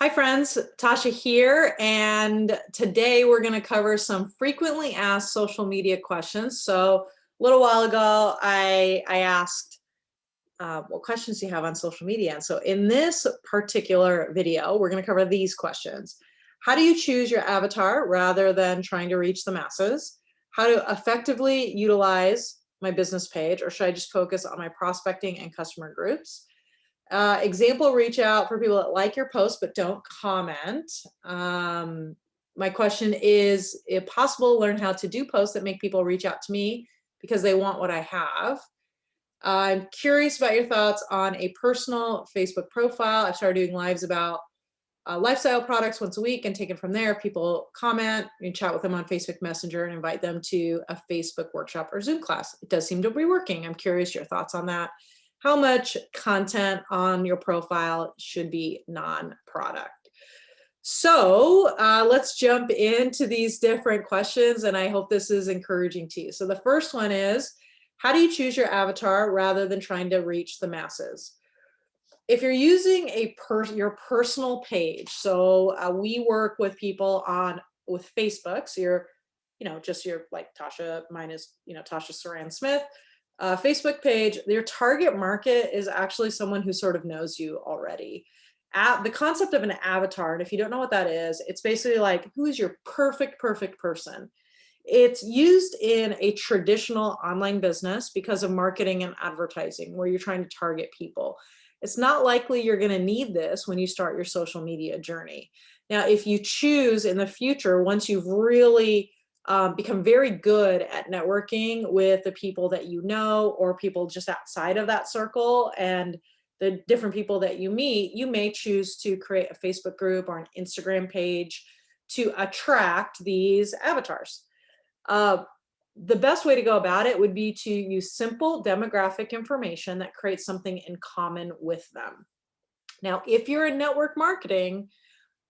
Hi friends, Tasha here, and today we're going to cover some frequently asked social media questions. So a little while ago, I asked, what questions do you have on social media? And so in this particular video, we're going to cover these questions. How do you choose your avatar rather than trying to reach the masses? How to effectively utilize my business page, or should I just focus on my prospecting and customer groups? Example reach out for people that like your post but don't comment. My question is, if possible, learn how to do posts that make people reach out to me because they want what I have. I'm curious about your thoughts on a personal Facebook profile. I've started doing lives about lifestyle products once a week and take it from there. People comment, you chat with them on Facebook Messenger and invite them to a Facebook workshop or Zoom class. It does seem to be working. I'm curious your thoughts on that. How much content on your profile should be non-product? So let's jump into these different questions, and I hope this is encouraging to you. So the first one is, how do you choose your avatar rather than trying to reach the masses? If you're using your personal page, so we work with people with Facebook, so you're, just your like Tasha, mine is, Tasha Saran Smith. Facebook page, your target market is actually someone who sort of knows you already. The concept of an avatar, and if you don't know what that is, it's basically like, who is your perfect person? It's used in a traditional online business because of marketing and advertising, where you're trying to target people. It's not likely you're going to need this when you start your social media journey. Now, if you choose in the future, once you've really become very good at networking with the people that you know, or people just outside of that circle, and the different people that you meet, you may choose to create a Facebook group or an Instagram page to attract these avatars. The best way to go about it would be to use simple demographic information that creates something in common with them. Now, if you're in network marketing,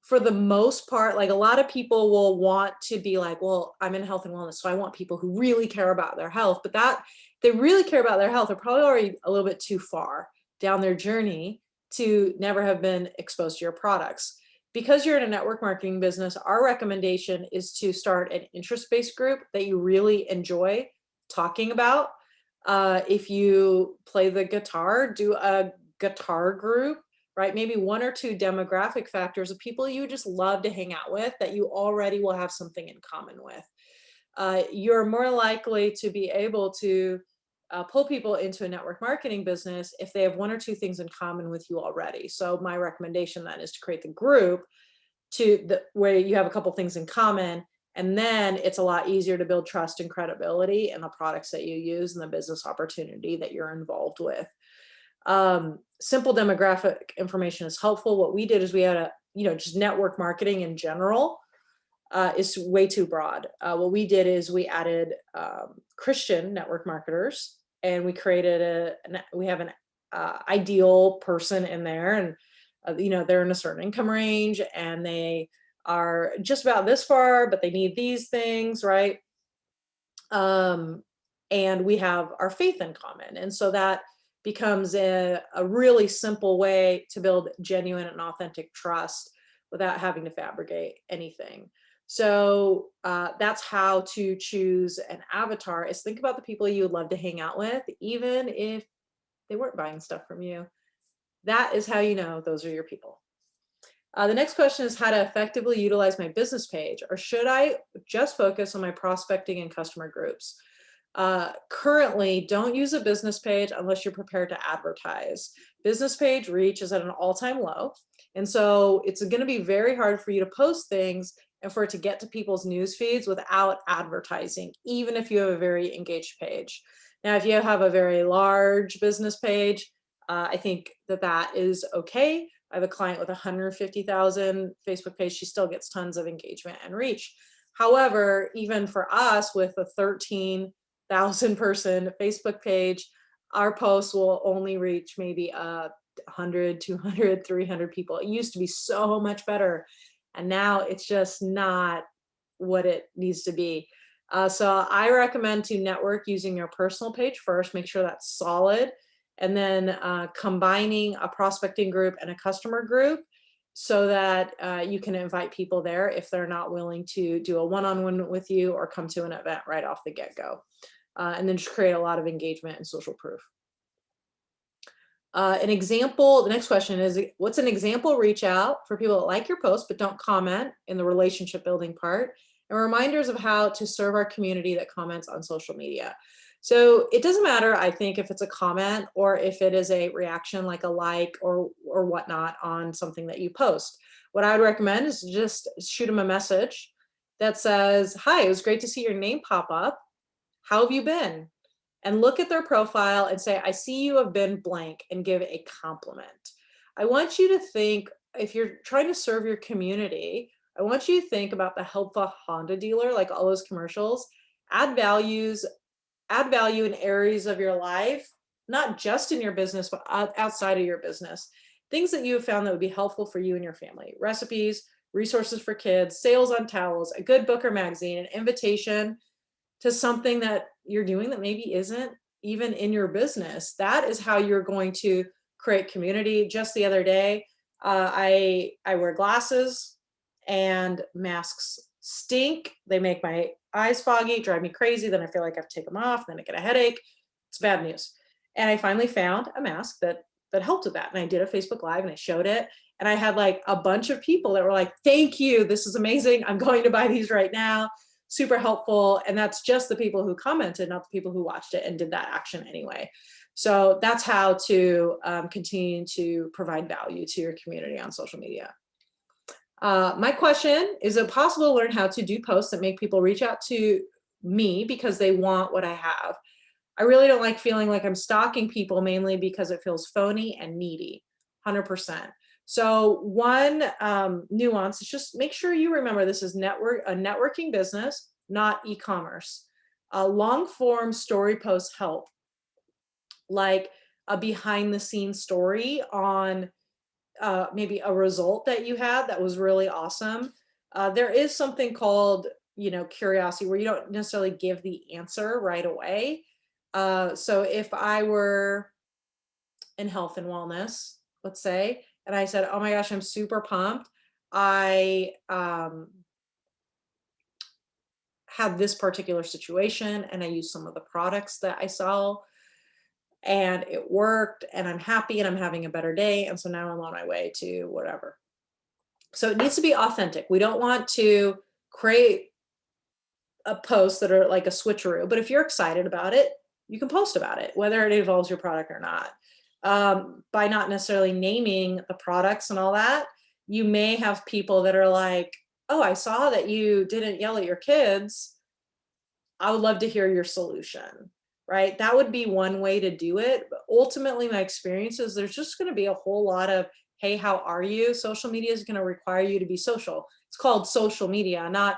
for the most part, like a lot of people will want to be like, well, I'm in health and wellness, so I want people who really care about their health. But that they really care about their health are probably already a little bit too far down their journey to never have been exposed to your products. Because you're in a network marketing business, our recommendation is to start an interest-based group that you really enjoy talking about. If you play the guitar, do a guitar group, right? Maybe one or two demographic factors of people you just love to hang out with that you already will have something in common with. You're more likely to be able to pull people into a network marketing business if they have one or two things in common with you already. So my recommendation then is to create the group where you have a couple things in common, and then it's a lot easier to build trust and credibility in the products that you use and the business opportunity that you're involved with. Simple demographic information is helpful. What we did is we had just network marketing in general is way too broad. What we did is we added Christian network marketers, and we created we have an ideal person in there, and they're in a certain income range and they are just about this far, but they need these things, right? And we have our faith in common. And so that becomes a really simple way to build genuine and authentic trust without having to fabricate anything. So that's how to choose an avatar, is think about the people you would love to hang out with, even if they weren't buying stuff from you. That is how you know those are your people. The next question is how to effectively utilize my business page, or should I just focus on my prospecting and customer groups? Currently, don't use a business page unless you're prepared to advertise. Business page reach is at an all-time low. And so it's going to be very hard for you to post things and for it to get to people's news feeds without advertising, even if you have a very engaged page. Now, if you have a very large business page, I think that is okay. I have a client with 150,000 Facebook page. She still gets tons of engagement and reach. However, even for us with a 13,000 person Facebook page, our posts will only reach maybe 100, 200, 300 people. It used to be so much better, and now it's just not what it needs to be. So I recommend to network using your personal page first, make sure that's solid, and then combining a prospecting group and a customer group so that you can invite people there if they're not willing to do a one-on-one with you or come to an event right off the get-go. And then just create a lot of engagement and social proof. An example, the next question is, what's an example reach out for people that like your post but don't comment in the relationship building part, and reminders of how to serve our community that comments on social media. So it doesn't matter, I think, if it's a comment or if it is a reaction like a like or whatnot on something that you post. What I would recommend is just shoot them a message that says, hi, it was great to see your name pop up. How have you been? And look at their profile and say, I see you have been blank, and give a compliment. I want you to think, if you're trying to serve your community, I want you to think about the helpful Honda dealer, like all those commercials. Add value in areas of your life, not just in your business, but outside of your business. Things that you have found that would be helpful for you and your family. Recipes, resources for kids, sales on towels, a good book or magazine, an invitation to something that you're doing that maybe isn't even in your business. That is how you're going to create community. Just the other day, I wear glasses, and masks stink. They make my eyes foggy, drive me crazy. Then I feel like I have to take them off. Then I get a headache. It's bad news. And I finally found a mask that helped with that. And I did a Facebook Live and I showed it. And I had like a bunch of people that were like, thank you. This is amazing. I'm going to buy these right now. Super helpful. And that's just the people who commented, not the people who watched it and did that action anyway. So that's how to continue to provide value to your community on social media. My question, is it possible to learn how to do posts that make people reach out to me because they want what I have? I really don't like feeling like I'm stalking people, mainly because it feels phony and needy, 100%. So one nuance is just make sure you remember this is a networking business, not e-commerce. Long form story posts help, like a behind the scenes story on maybe a result that you had that was really awesome. There is something called, curiosity, where you don't necessarily give the answer right away. So if I were in health and wellness, let's say, and I said, oh my gosh, I'm super pumped. I had this particular situation and I used some of the products that I sell and it worked and I'm happy and I'm having a better day. And so now I'm on my way to whatever. So it needs to be authentic. We don't want to create a post that are like a switcheroo, but if you're excited about it, you can post about it, whether it involves your product or not. By not necessarily naming the products and all that, you may have people that are like, oh, I saw that you didn't yell at your kids. I would love to hear your solution, right? That would be one way to do it. But ultimately, my experience is there's just going to be a whole lot of, hey, how are you? Social media is going to require you to be social. It's called social media, not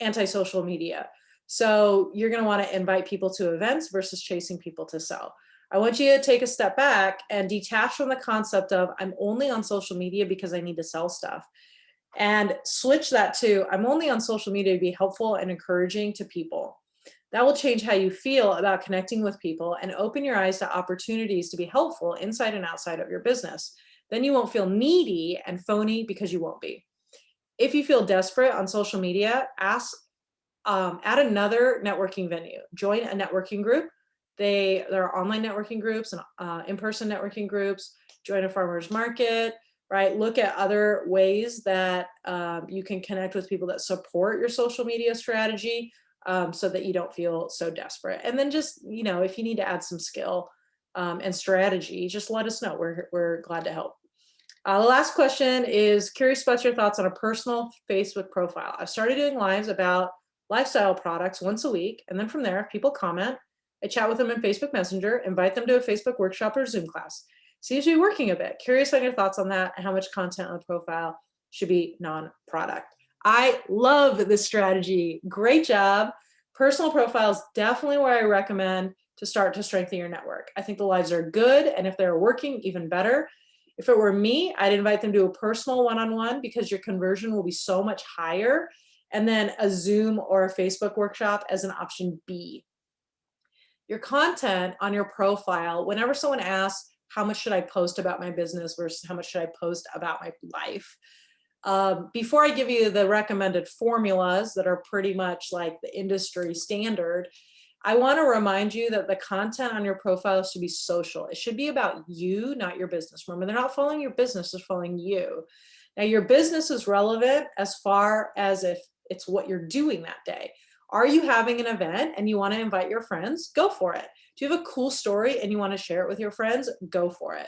anti-social media. So you're going to want to invite people to events versus chasing people to sell. I want you to take a step back and detach from the concept of I'm only on social media because I need to sell stuff, and switch that to I'm only on social media to be helpful and encouraging to people. That will change how you feel about connecting with people and open your eyes to opportunities to be helpful inside and outside of your business. Then you won't feel needy and phony, because you won't be. If you feel desperate on social media, add another networking venue. Join a networking group. There are online networking groups and in-person networking groups. Join a farmer's market, right? Look at other ways that you can connect with people that support your social media strategy, so that you don't feel so desperate. And then just, if you need to add some skill and strategy, just let us know. We're glad to help. The last question is, curious about your thoughts on a personal Facebook profile. I've started doing lives about lifestyle products once a week. And then from there, if people comment, I chat with them in Facebook Messenger, invite them to a Facebook workshop or Zoom class. Seems to be working a bit. Curious on your thoughts on that and how much content on the profile should be non-product. I love this strategy. Great job. Personal profiles, definitely where I recommend to start to strengthen your network. I think the lives are good, and if they're working, even better. If it were me, I'd invite them to a personal one-on-one, because your conversion will be so much higher, and then a Zoom or a Facebook workshop as an option B. Your content on your profile, whenever someone asks, how much should I post about my business versus how much should I post about my life. Before I give you the recommended formulas that are pretty much like the industry standard, I want to remind you that the content on your profile should be social. It should be about you, not your business. Remember, they're not following your business, they're following you. Now, your business is relevant as far as if it's what you're doing that day. Are you having an event and you want to invite your friends? Go for it. Do you have a cool story and you want to share it with your friends? Go for it.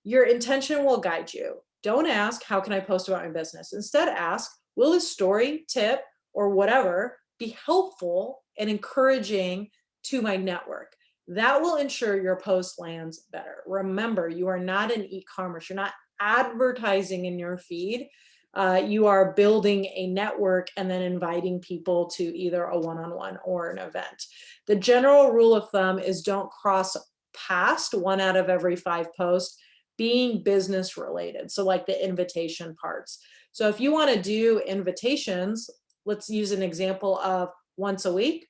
Your intention will guide you. Don't ask, how can I post about my business? Instead, ask, will this story, tip, or whatever be helpful and encouraging to my network? That will ensure your post lands better. Remember, you are not in e-commerce. You're not advertising in your feed. You are building a network and then inviting people to either a one-on-one or an event. The general rule of thumb is don't cross past 1 out of every 5 posts being business related. So like the invitation parts. So if you want to do invitations, let's use an example of once a week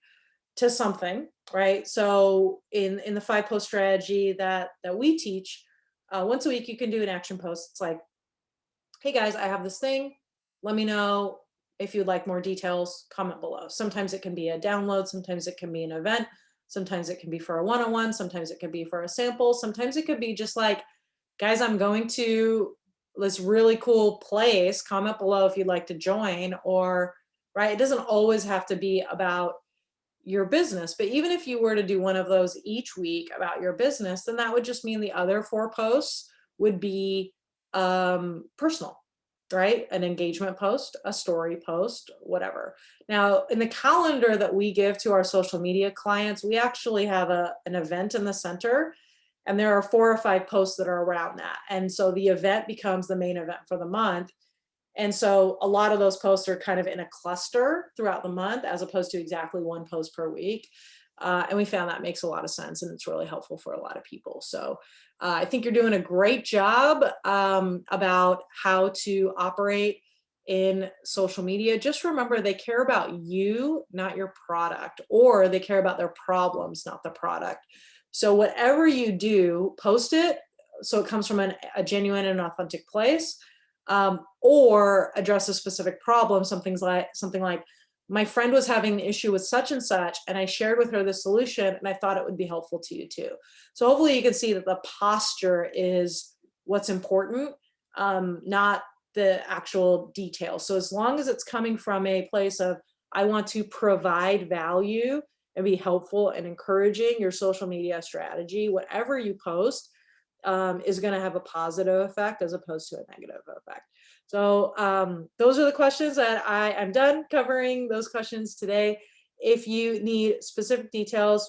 to something, right? So in the 5-post strategy that we teach, once a week you can do an action post. It's like, hey guys, I have this thing. Let me know if you'd like more details, comment below. Sometimes it can be a download, sometimes it can be an event, sometimes it can be for a one-on-one, sometimes it could be for a sample, sometimes it could be just like, guys, I'm going to this really cool place, comment below if you'd like to join, or, right, it doesn't always have to be about your business, but even if you were to do one of those each week about your business, then that would just mean the other 4 posts would be personal, right? An engagement post, a story post, whatever. Now, in the calendar that we give to our social media clients, we actually have an event in the center, and there are 4 or 5 posts that are around that. And so the event becomes the main event for the month. And so a lot of those posts are kind of in a cluster throughout the month, as opposed to exactly 1 post per week. And we found that makes a lot of sense, and it's really helpful for a lot of people. So I think you're doing a great job about how to operate in social media. Just remember, they care about you, not your product, or they care about their problems, not the product. So whatever you do, post it so it comes from a genuine and authentic place, or address a specific problem. Something like, my friend was having an issue with such and such, and I shared with her the solution, and I thought it would be helpful to you too. So hopefully you can see that the posture is what's important, not the actual details. So as long as it's coming from a place of, I want to provide value and be helpful and encouraging, your social media strategy, whatever you post, is going to have a positive effect as opposed to a negative effect. So those are the questions that I'm done covering those questions today. If you need specific details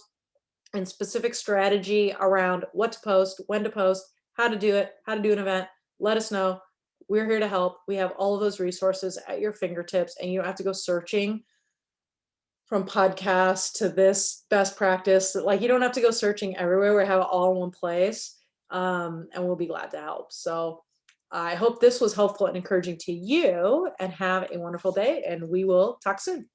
and specific strategy around what to post, when to post, how to do it, how to do an event, let us know. We're here to help. We have all of those resources at your fingertips, and you don't have to go searching from podcasts to this best practice. Like, you don't have to go searching everywhere. We have it all in one place, and we'll be glad to help. So I hope this was helpful and encouraging to you, and have a wonderful day, and we will talk soon.